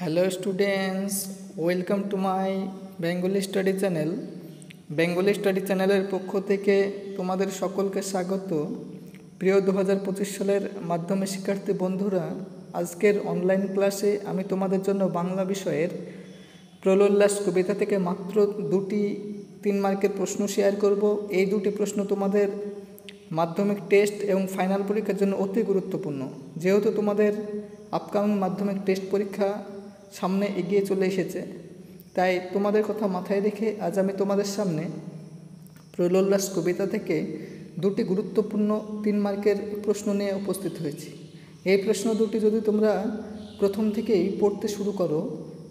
Hello students, welcome to my Bengali study channel. Bengali study চ্যানেলের পক্ষ থেকে তোমাদের সকলকে স্বাগত। প্রিয় 2025 সালের মাধ্যমিক শিক্ষার্থী বন্ধুরা, আজকের অনলাইন ক্লাসে আমি তোমাদের জন্য বাংলা বিষয়ের প্রলোল্লাস কবিতা থেকে মাত্র 3 মার্কের প্রশ্ন শেয়ার করব। এই 2টি প্রশ্ন তোমাদের মাধ্যমিক টেস্ট এবং ফাইনাল পরীক্ষার জন্য অতি গুরুত্বপূর্ণ। যেহেতু তোমাদের আপকামিং মাধ্যমিক টেস্ট পরীক্ষা সামনে এগিয়ে চলে এসেছে, তাই তোমাদের কথা মাথায় রেখে আজ আমি তোমাদের সামনে প্রলোল্লাস কবিতা থেকে 2টি গুরুত্বপূর্ণ 3 মার্কের প্রশ্ন নিয়ে উপস্থিত হয়েছি। এই প্রশ্ন 2টি যদি তোমরা প্রথম থেকেই পড়তে শুরু করো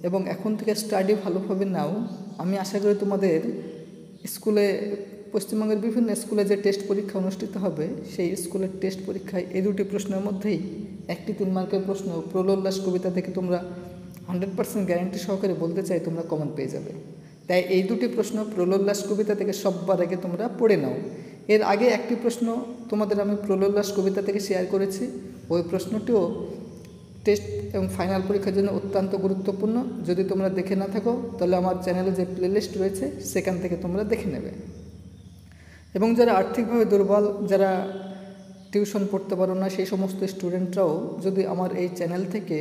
এবং এখন থেকে স্টাডি ভালোভাবে নাও, আমি আশা করি তোমাদের স্কুলে, পশ্চিমবঙ্গের বিভিন্ন স্কুলে যে টেস্ট পরীক্ষা অনুষ্ঠিত হবে, সেই স্কুলের টেস্ট পরীক্ষায় এই 2টি প্রশ্নের মধ্যেই একটি 3 মার্কের প্রশ্ন প্রলোল্লাস কবিতা থেকে তোমরা 100% গ্যারান্টি সহকারে বলতে চাই তোমরা কমন পেয়ে যাবে। তাই এই 2টি প্রশ্ন প্রলোল্লাস কবিতা থেকে সববার আগে তোমরা পড়ে নাও। এর আগে একটি প্রশ্ন তোমাদের আমি প্রলোল্লাস কবিতা থেকে শেয়ার করেছি, ওই প্রশ্নটিও টেস্ট এবং ফাইনাল পরীক্ষার জন্য অত্যন্ত গুরুত্বপূর্ণ। যদি তোমরা দেখে না থাকো তাহলে আমার চ্যানেলে যে প্লেলিস্ট রয়েছে সেখান থেকে তোমরা দেখে নেবে। এবং যারা আর্থিকভাবে দুর্বল, যারা টিউশন পড়তে পারো না, সেই সমস্ত স্টুডেন্টরাও যদি আমার এই চ্যানেল থেকে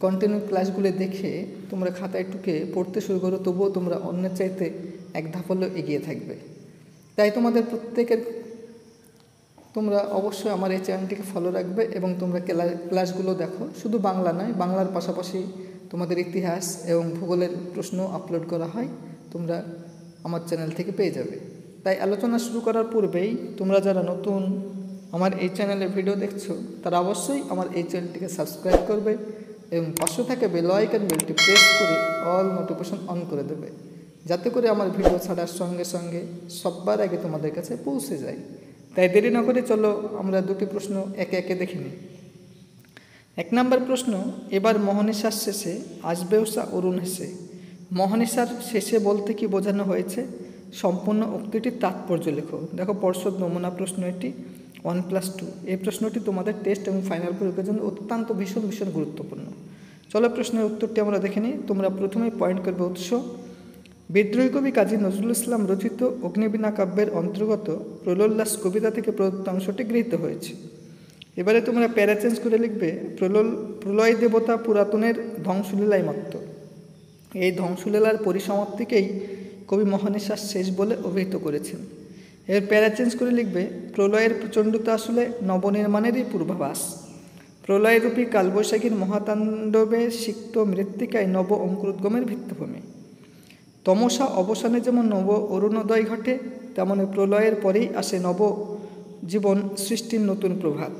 কন্টিনিউ ক্লাসগুলো দেখে তোমরা খাতায় টুকে পড়তে শুরু করো, তবুও তোমরা অন্যের চাইতে এক ধাপ হলেও এগিয়ে থাকবে। তাই তোমাদের প্রত্যেকের তোমরা অবশ্যই আমার এই চ্যানেলটিকে ফলো রাখবে এবং তোমরা ক্লাসগুলো দেখো। শুধু বাংলা নয়, বাংলার পাশাপাশি তোমাদের ইতিহাস এবং ভূগোলের প্রশ্ন আপলোড করা হয়, তোমরা আমার চ্যানেল থেকে পেয়ে যাবে। তাই আলোচনা শুরু করার পূর্বেই তোমরা যারা নতুন আমার এই চ্যানেলে ভিডিও দেখছো, তারা অবশ্যই আমার এই চ্যানেলটিকে সাবস্ক্রাইব করবে এবং পাশে থাকা বেল আইকন বেলটি প্রেস করে অল নোটিফিকেশন অন করে দেবে, যাতে করে আমার ভিডিও ছাড়ার সঙ্গে সঙ্গে সবার আগে তোমাদের কাছে পৌঁছে যায়। তাই দেরি না করে চলো আমরা 2টি প্রশ্ন একে একে দেখে নিই। 1 নম্বর প্রশ্ন, এবার মোহনিশার শেষে আসবে উষা অরুণ হেসে। মোহনিশার শেষে বলতে কি বোঝানো হয়েছে, সম্পূর্ণ উক্তিটির তাৎপর্য লেখো। দেখো, পর্ষদ নমুনা প্রশ্ন এটি 1+2। এই প্রশ্নটি তোমাদের টেস্ট এবং ফাইনাল পরীক্ষার জন্য অত্যন্ত ভীষণ গুরুত্বপূর্ণ। চলো প্রশ্নের উত্তরটি আমরা দেখে নিই। তোমরা প্রথমেই পয়েন্ট করবে উৎস। বিদ্রোহী কবি কাজী নজরুল ইসলাম রচিত অগ্নিবীণা কাব্যের অন্তর্গত প্রলোল্লাস কবিতা থেকে প্রদত্ত অংশটি গৃহীত হয়েছে। এবারে তোমরা প্যারা চেঞ্জ করে লিখবে, প্রলয় দেবতা পুরাতনের ধ্বংসলীলায় মত্ত। এই ধ্বংসলীলার পরিসমাপ্তিকেই কবি মোহনিশার শেষ বলে অভিহিত করেছেন। এর প্যারা চেঞ্জ করে লিখবে, প্রলয়ের প্রচণ্ডতা আসলে নবনির্মাণেরই পূর্বাভাস। প্রলয়রূপী কালবৈশাখীর মহাতাণ্ডবে সিক্ত মৃত্তিকায় নব অঙ্কুরোদ্গমের ভিত্তিভূমি। তমসা অবসানে যেমন নব অরুণোদয় ঘটে, তেমনি প্রলয়ের পরেই আসে নব জীবন সৃষ্টির নতুন প্রভাত।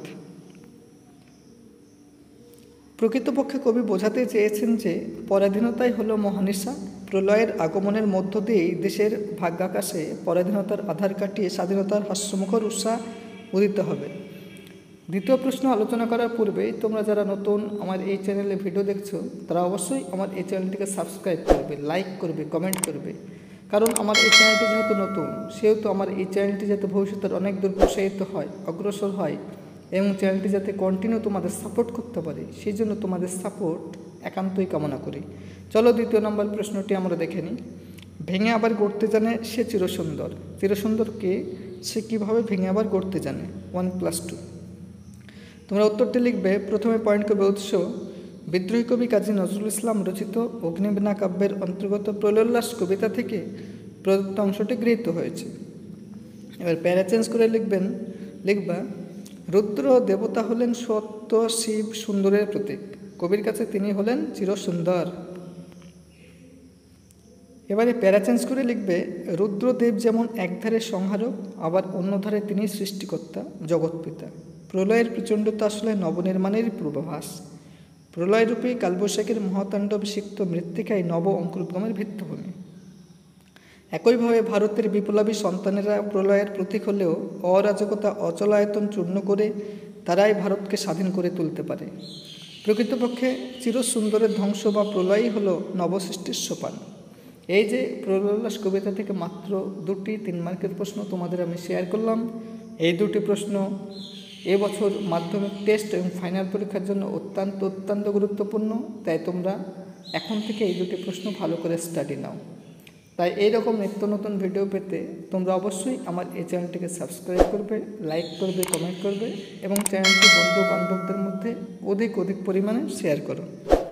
প্রকৃতপক্ষে কবি বোঝাতে চেয়েছেন যে পরাধীনতাই হলো মোহনিশা। প্রলয়ের আগমনের মধ্য দিয়েই দেশের ভাগ্যাকাশে পরাধীনতার আধার কাটিয়ে স্বাধীনতার হাস্যমুখর উৎসাহ উদিত হবে। দ্বিতীয় প্রশ্ন আলোচনা করার পূর্বেই তোমরা যারা নতুন আমার এই চ্যানেলে ভিডিও দেখছো, তারা অবশ্যই আমার এই চ্যানেলটিকে সাবস্ক্রাইব করবে, লাইক করবে, কমেন্ট করবে। কারণ আমার এই চ্যানেলটি যেহেতু নতুন, সেহেতু আমার এই চ্যানেলটি যাতে ভবিষ্যতের অনেক দূর প্রসারিত হয়, অগ্রসর হয় এবং চ্যানেলটি যাতে কন্টিনিউ তোমাদের সাপোর্ট করতে পারে, সেই জন্য তোমাদের সাপোর্ট একান্তই কামনা করি। চলো 2 নম্বর প্রশ্নটি আমরা দেখে নিই। ভেঙে আবার গড়তে জানে সে চিরসুন্দর। চিরসুন্দর কে, সে কীভাবে ভেঙে আবার গড়তে জানে? 1+2। তোমরা উত্তরটি লিখবে, প্রথমে পয়েন্ট করবে উৎস। বিদ্রোহী কবি কাজী নজরুল ইসলাম রচিত অগ্নিবীণা কাব্যের অন্তর্গত প্রলোল্লাস কবিতা থেকে প্রদত্ত অংশটি গৃহীত হয়েছে। এবার প্যারা চেঞ্জ করে লিখবা, রুদ্র দেবতা হলেন সত্য, শিব সুন্দরের প্রতীক। কবির কাছে তিনি হলেন চিরসুন্দর। এবারে প্যারা চেঞ্জ করে লিখবে, রুদ্রদেব যেমন একধারে সংহারক, আবার অন্যধারে তিনি সৃষ্টিকর্তা, জগৎপিতা। প্রলয়ের প্রচণ্ডতা আসলে নবনির্মাণের পূর্বাভাস। প্রলয়রূপী কালবৈশাখীর মহাতাণ্ডব সিক্ত মৃত্তিকায় নব অঙ্কুরোদ্গমের ভিত্তিভূমি। একইভাবে ভারতের বিপ্লবী সন্তানেরা প্রলয়ের প্রতীক হলেও অরাজকতা অচলায়তন চূর্ণ করে তারাই ভারতকে স্বাধীন করে তুলতে পারে। প্রকৃতপক্ষে চিরসুন্দরের ধ্বংস বা প্রলয়ই হল নবসৃষ্টির সোপান। এই যে প্রলোল্লাস কবিতা থেকে মাত্র 2টি 3 মার্কের প্রশ্ন তোমাদের আমি শেয়ার করলাম, এই 2টি প্রশ্ন এবছর মাধ্যমিক টেস্ট এবং ফাইনাল পরীক্ষার জন্য অত্যন্ত গুরুত্বপূর্ণ। তাই তোমরা এখন থেকে এই দুটি প্রশ্ন ভালো করে স্টাডি নাও। তাই এইরকম নিত্য নতুন ভিডিও পেতে তোমরা অবশ্যই আমার এই চ্যানেলটিকে সাবস্ক্রাইব করবে, লাইক করবে, কমেন্ট করবে এবং চ্যানেলটি বন্ধু বান্ধবদের মধ্যে অধিক পরিমাণে শেয়ার করো।